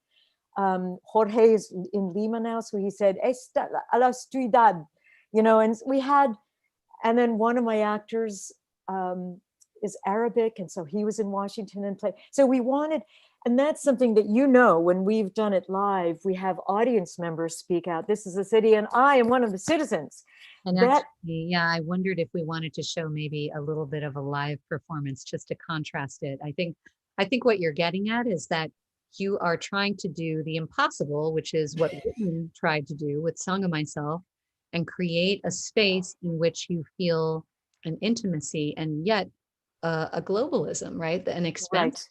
Speaker 2: Jorge is in Lima now, so he said "Esta a la ciudad," and we had, and then one of my actors is Arabic, and so he was in Washington and played. So we wanted. And that's something that, when we've done it live, we have audience members speak out. This is a city and I am one of the citizens.
Speaker 1: And actually, I wondered if we wanted to show maybe a little bit of a live performance just to contrast it. I think what you're getting at is that you are trying to do the impossible, which is what Whitman tried to do with Song of Myself, and create a space in which you feel an intimacy and yet a globalism, right? An expanse.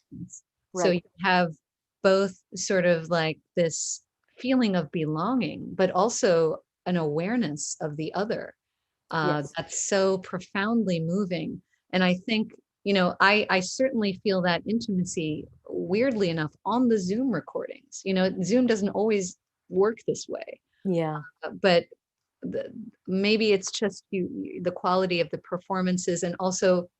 Speaker 1: Right. So you have both sort of like this feeling of belonging, but also an awareness of the other. Yes. That's so profoundly moving. And I think, I certainly feel that intimacy, weirdly enough, on the Zoom recordings. Zoom doesn't always work this way.
Speaker 2: Yeah.
Speaker 1: But maybe it's just the quality of the performances, and also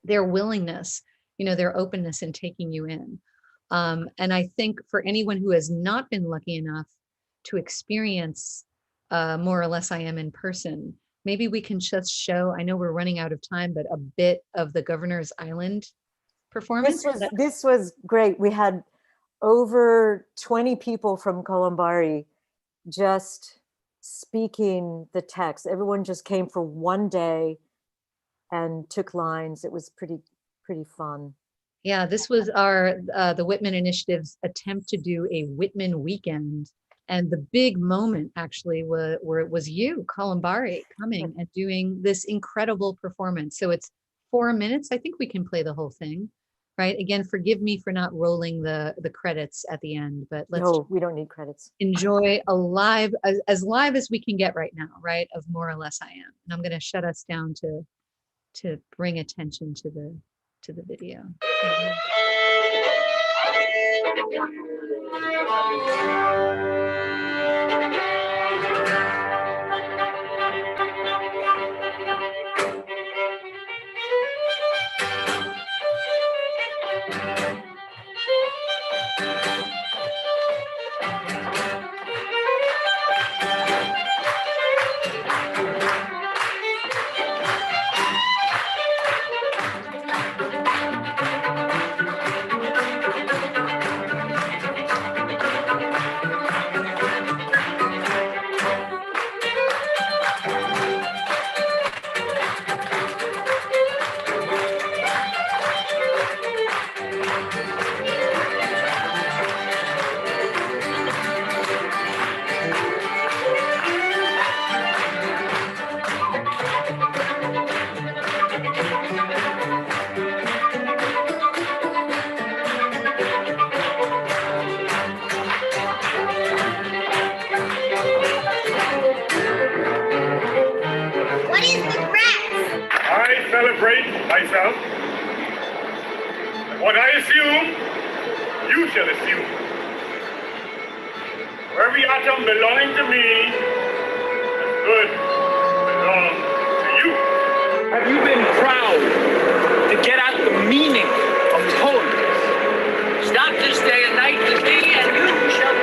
Speaker 1: their willingness, their openness in taking you in. And I think for anyone who has not been lucky enough to experience More or Less I Am in person, maybe we can just show, I know we're running out of time, but a bit of the Governor's Island performance.
Speaker 2: This was great. We had over 20 people from Colombari just speaking the text. Everyone just came for one day and took lines. It was pretty fun.
Speaker 1: Yeah, this was the Whitman Initiative's attempt to do a Whitman weekend. And the big moment actually where it was you, Colombari, coming and doing this incredible performance. So it's 4 minutes. I think we can play the whole thing, right? Again, forgive me for not rolling the credits at the end, but
Speaker 2: we don't need credits.
Speaker 1: Enjoy a live, as live as we can get right now, right? Of More or Less I Am. And I'm going to shut us down to bring attention to the video.
Speaker 10: Myself. What I assume, you shall assume. For every atom belonging to me, the good belongs to you.
Speaker 12: Have you been proud to get at the meaning of tolerance?
Speaker 6: Stop this day and night with me, and you shall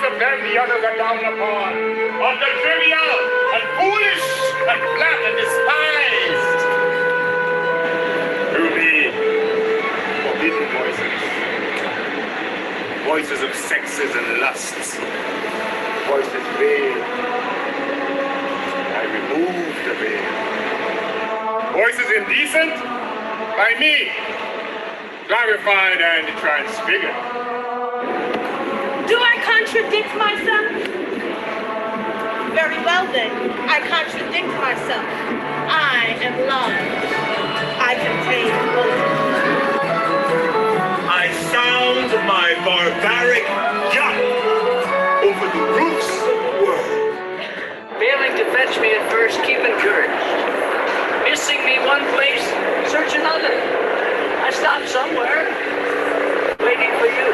Speaker 10: of them the others are down upon, of the trivial and foolish and flat and despised. To me, forbidden voices, voices of sexes and lusts, voices veiled. I remove the veil. Voices indecent, by me, clarified and transfigured.
Speaker 11: Do I contradict myself? Very well then, I contradict myself. I am love. I contain both.
Speaker 10: I sound my barbaric yap over the roofs of the world.
Speaker 6: Failing to fetch me at first, keep encouraged. Missing me one place, search another. I stopped somewhere, waiting for you.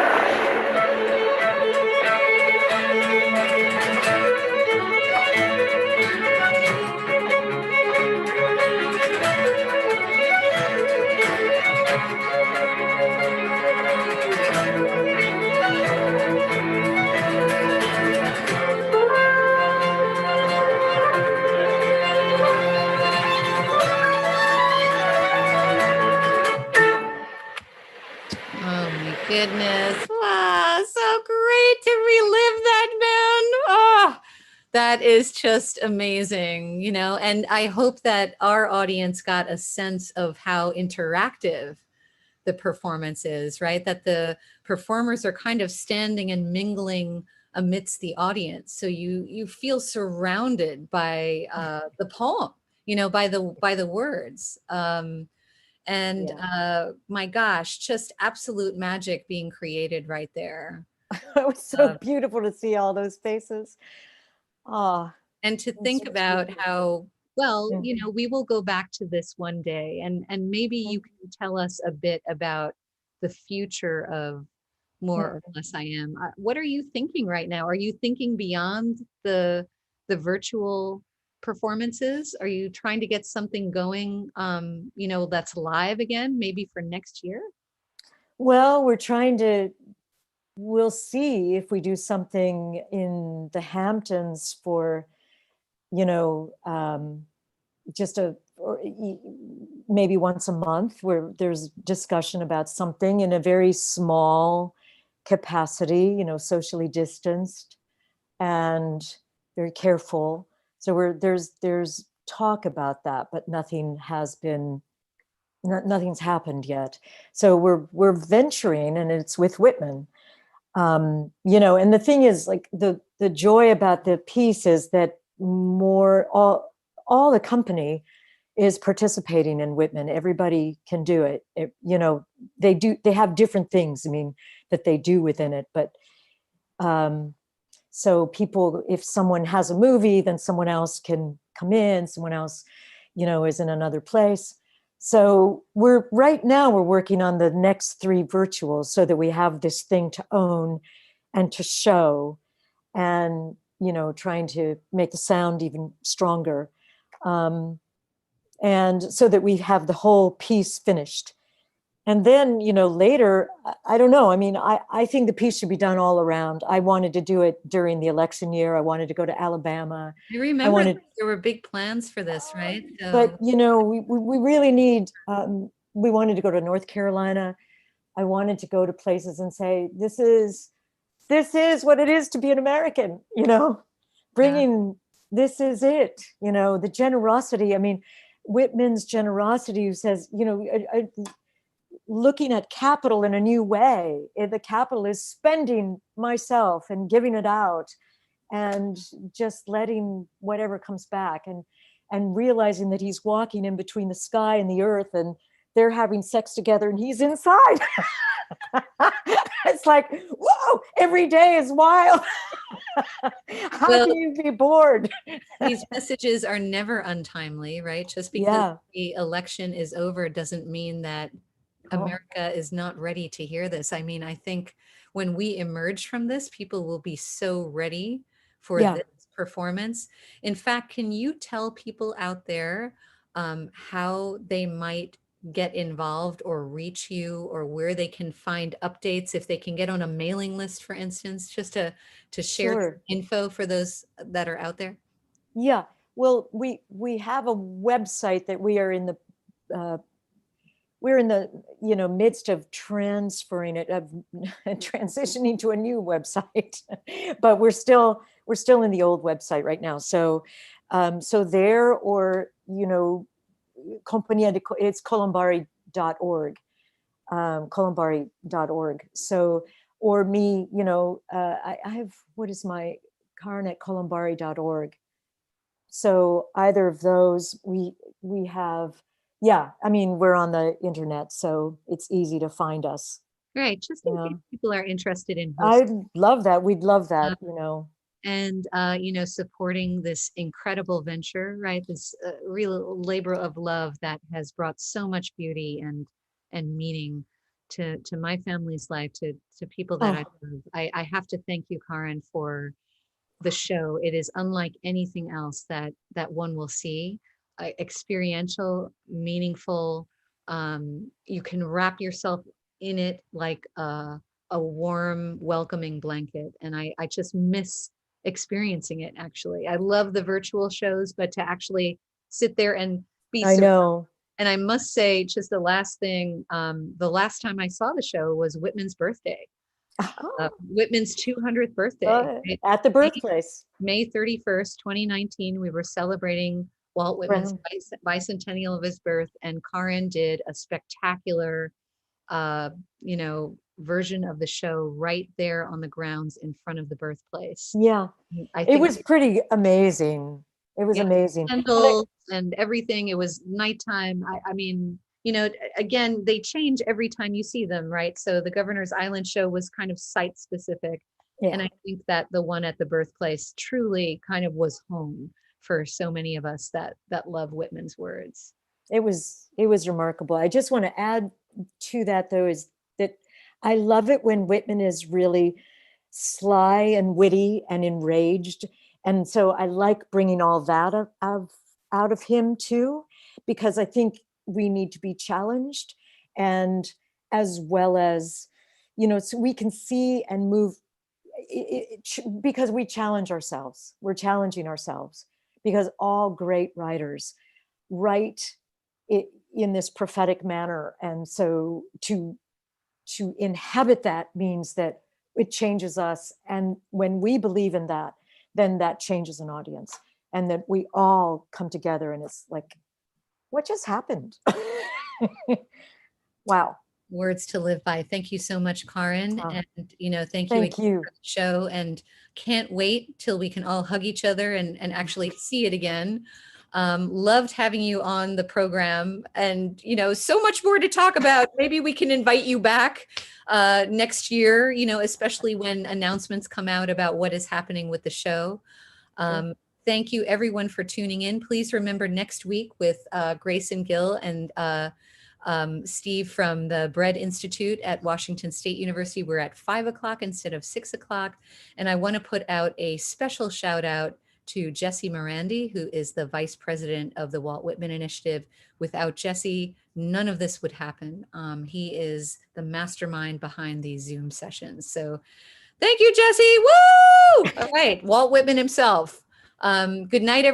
Speaker 1: Goodness. Wow, so great to relive that, man. Oh, that is just amazing, you know, and I hope that our audience got a sense of how interactive the performance is, right? That the performers are kind of standing and mingling amidst the audience. So you feel surrounded by the poem, you know, by the words. And my gosh, just absolute magic being created right there.
Speaker 2: It was so beautiful to see all those faces. Oh,
Speaker 1: and to think about how, well, you know, we will go back to this one day, and maybe you can tell us a bit about the future of More or Less I Am. What are you thinking right now? Are you thinking beyond the virtual performances? Are you trying to get something going, you know, that's live again, maybe for next year?
Speaker 2: Well, we'll see if we do something in the Hamptons for, you know, maybe once a month, where there's discussion about something in a very small capacity, you know, socially distanced and very careful. So there's talk about that, but nothing's happened yet. So we're venturing, and it's with Whitman. You know, and the thing is, like, the joy about the piece is that all the company is participating in Whitman. Everybody can do it. You know, they have different things, I mean, that they do within it, but so people, if someone has a movie, then someone else can come in, someone else, you know, is in another place. So right now we're working on the next 3 virtuals so that we have this thing to own and to show, and, you know, trying to make the sound even stronger. And so that we have the whole piece finished. And then, you know, later, I don't know. I mean, I think the piece should be done all around. I wanted to do it during the election year. I wanted to go to Alabama.
Speaker 1: I remember there were big plans for this, right? So.
Speaker 2: But, you know, we really need, we wanted to go to North Carolina. I wanted to go to places and say, this is what it is to be an American, you know, this is it, you know, the generosity. I mean, Whitman's generosity, who says, you know, looking at capital in a new way. The capital is spending myself and giving it out, and just letting whatever comes back, and realizing that he's walking in between the sky and the earth, and they're having sex together and he's inside. It's like, whoa, every day is wild. How can you be bored?
Speaker 1: These messages are never untimely, right? Just because the election is over doesn't mean that America is not ready to hear this. I mean, I think when we emerge from this, people will be so ready for this performance. In fact, can you tell people out there how they might get involved or reach you, or where they can find updates, if they can get on a mailing list, for instance, just to share
Speaker 2: Sure.
Speaker 1: info for those that are out there?
Speaker 2: Yeah. Well, we have a website that we are in the midst of transferring it, of transitioning to a new website, but we're still in the old website right now. So there, or it's colombari.org, colombari.org. So, or me, I have, what is my Karin at colombari.org. So either of those, we have, yeah, I mean, we're on the internet, so it's easy to find us.
Speaker 1: Right, just in case people are interested in
Speaker 2: I'd love that. We'd love that,
Speaker 1: And, supporting this incredible venture, right? This real labor of love that has brought so much beauty and meaning to my family's life, to people that I love. I have to thank you, Karin, for the show. It is unlike anything else that one will see. Experiential, meaningful. You can wrap yourself in it like a warm, welcoming blanket. And I just miss experiencing it. Actually, I love the virtual shows, but to actually sit there and be
Speaker 2: I know.
Speaker 1: And I must say, just the last thing, the last time I saw the show was Whitman's birthday. Whitman's 200th birthday
Speaker 2: at the birthplace,
Speaker 1: May 31st, 2019. We were celebrating Walt Whitman's bicentennial of his birth, and Karin did a spectacular version of the show right there on the grounds in front of the birthplace.
Speaker 2: Yeah, it was pretty amazing. It was amazing.
Speaker 1: Candles and everything. It was nighttime. I mean, again, they change every time you see them, right? So the Governor's Island show was kind of site specific. Yeah. And I think that the one at the birthplace truly kind of was home for so many of us that love Whitman's words.
Speaker 2: It was remarkable. I just want to add to that, though, is that I love it when Whitman is really sly and witty and enraged. And so I like bringing all that out of him too, because I think we need to be challenged, and as well as, so we can see and move because we challenge ourselves. We're challenging ourselves, because all great writers write it in this prophetic manner. And so to inhabit that means that it changes us. And when we believe in that, then that changes an audience, and that we all come together, and it's like, what just happened? Wow.
Speaker 1: Words to live by. Thank you so much, Karin. And, thank
Speaker 2: you
Speaker 1: for the show, and can't wait till we can all hug each other and actually see it again. Loved having you on the program, and, so much more to talk about. Maybe we can invite you back next year, especially when announcements come out about what is happening with the show. Thank you, everyone, for tuning in. Please remember, next week with Grace and Gil and Steve from the Bread Institute at Washington State University, we're at 5 o'clock instead of 6 o'clock. And I want to put out a special shout out to Jesse Morandi, who is the vice president of the Walt Whitman Initiative. Without Jesse, none of this would happen. He is the mastermind behind these Zoom sessions. So thank you, Jesse. Woo! All right, Walt Whitman himself. Good night, everyone.